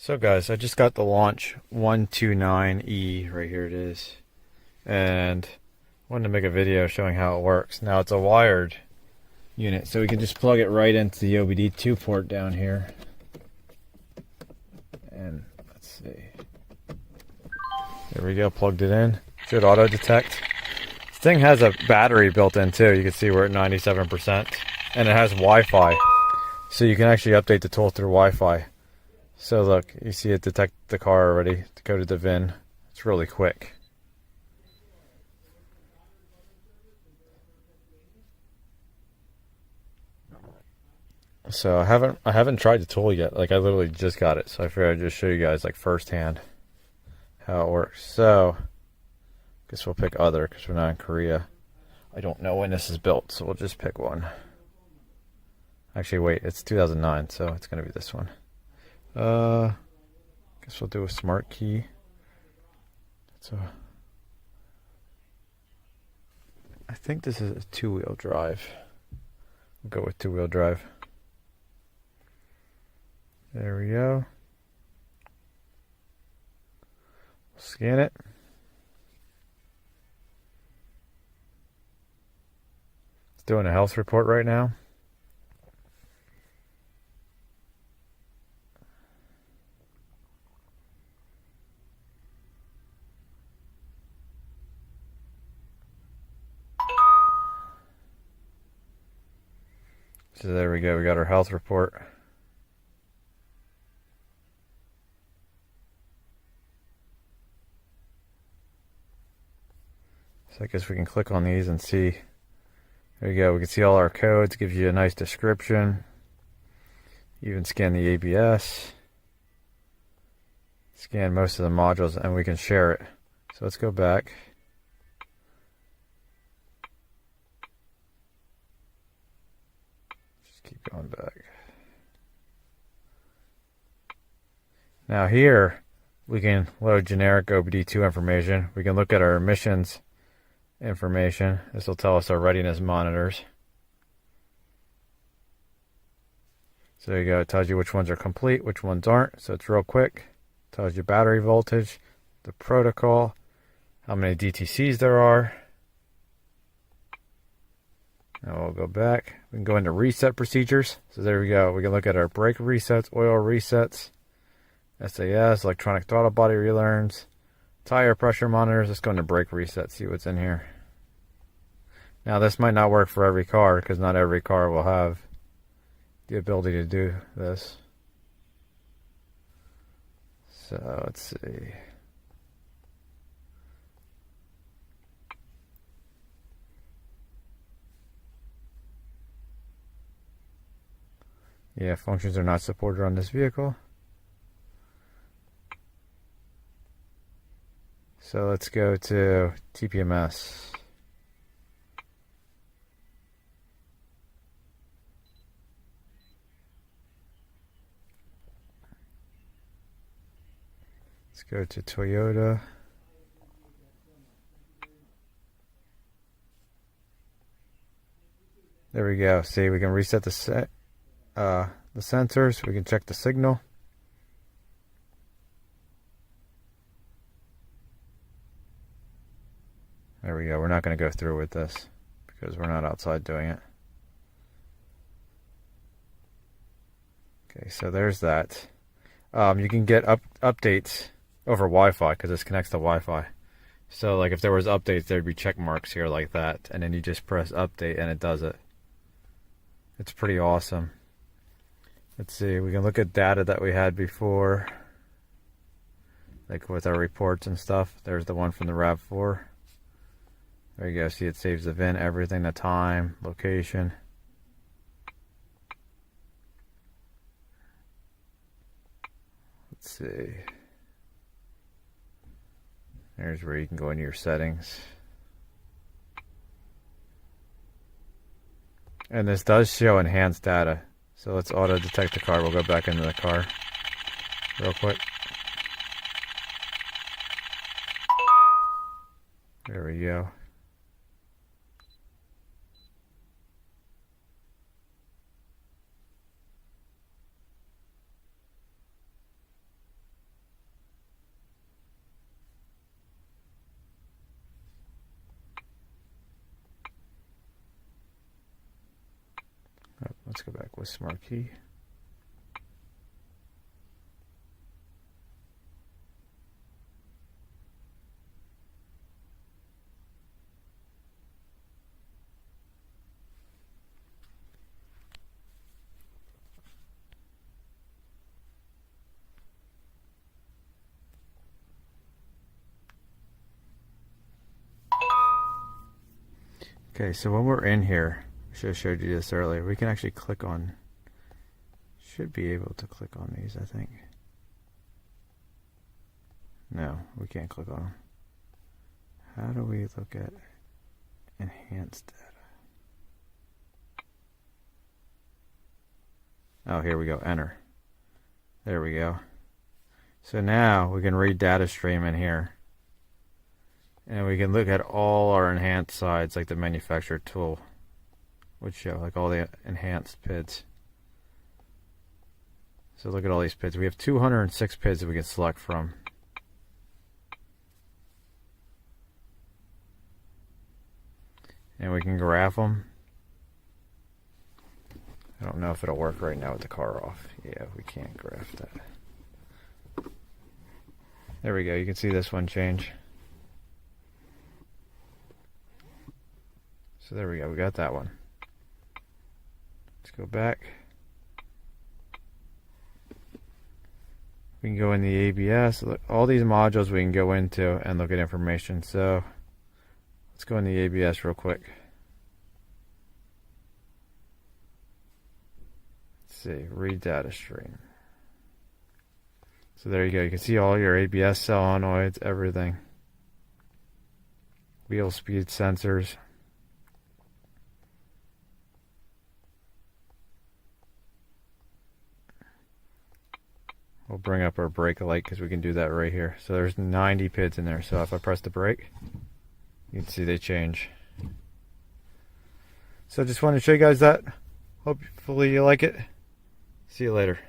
So guys, I just got the Launch 129E, right here it is, and I wanted to make a video showing how it works. Now it's a wired unit, so we can just plug it right into the OBD2 port down here. And let's see. There we go, plugged it in. Should auto detect. This thing has a battery built in too. You can see we're at 97%. And it has Wi-Fi. So you can actually update the tool through Wi-Fi. So look, you see it detect the car already to go to the VIN. It's really quick. So I haven't tried the tool yet. Like I literally just got it, so I figured I'd just show you guys like firsthand how it works. So I guess we'll pick other because we're not in Korea. I don't know when this is built, so we'll just pick one. Actually, wait, it's 2009, so it's gonna be this one. Guess we'll do a smart key. I think this is a two-wheel drive. We'll go with two-wheel drive. There we go. Scan it. It's doing a health report right now. So there we go, we got our health report. So I guess we can click on these and see. There you go, we can see all our codes, gives you a nice description. Even scan the ABS. Scan most of the modules and we can share it. So let's go back. Just keep going back. Now here, we can load generic OBD2 information. We can look at our emissions information. This will tell us our readiness monitors. So there you go, it tells you which ones are complete, which ones aren't. So it's real quick. It tells you battery voltage, the protocol, how many DTCs there are. Now we'll go back. We can go into reset procedures. So there we go. We can look at our brake resets, oil resets, SAS, electronic throttle body relearns, tire pressure monitors. Let's go into brake reset, see what's in here. Now this might not work for every car because not every car will have the ability to do this. So let's see. Yeah, functions are not supported on this vehicle. So let's go to TPMS. Let's go to Toyota. There we go. See, we can reset the sensors. We can check the signal. There we go. We're not going to go through with this because we're not outside doing it. Okay, so there's that. You can get updates over Wi-Fi because this connects to Wi-Fi. So like if there was updates, there'd be check marks here like that, and then you just press update and it does it. It's pretty awesome. Let's see, we can look at data that we had before, like with our reports and stuff. There's the one from the RAV4. There you go, see it saves the VIN, everything, the time, location. Let's see. There's where you can go into your settings. And this does show enhanced data. So let's auto detect the car. We'll go back into the car real quick. There we go. Let's go back with Smart Key. Okay, so when we're in here, I should have showed you this earlier, we can actually click on, should be able to click on these, I think. No, we can't click on them. How do we look at enhanced data? Oh, here we go, enter. There we go. So now we can read data stream in here. And we can look at all our enhanced sides, like the manufacturer tool would show, like all the enhanced PIDs. So look at all these PIDs. We have 206 PIDs that we can select from. And we can graph them. I don't know if it'll work right now with the car off. Yeah, we can't graph that. There we go. You can see this one change. So there we go, we got that one. Let's go back. We can go in the ABS. Look, all these modules we can go into and look at information. So let's go in the ABS real quick. Let's see, read data stream. So there you go, you can see all your ABS solenoids, everything. Wheel speed sensors. We'll bring up our brake light because we can do that right here. So there's 90 PIDs in there. So if I press the brake, you can see they change. So just wanted to show you guys that. Hopefully you like it. See you later.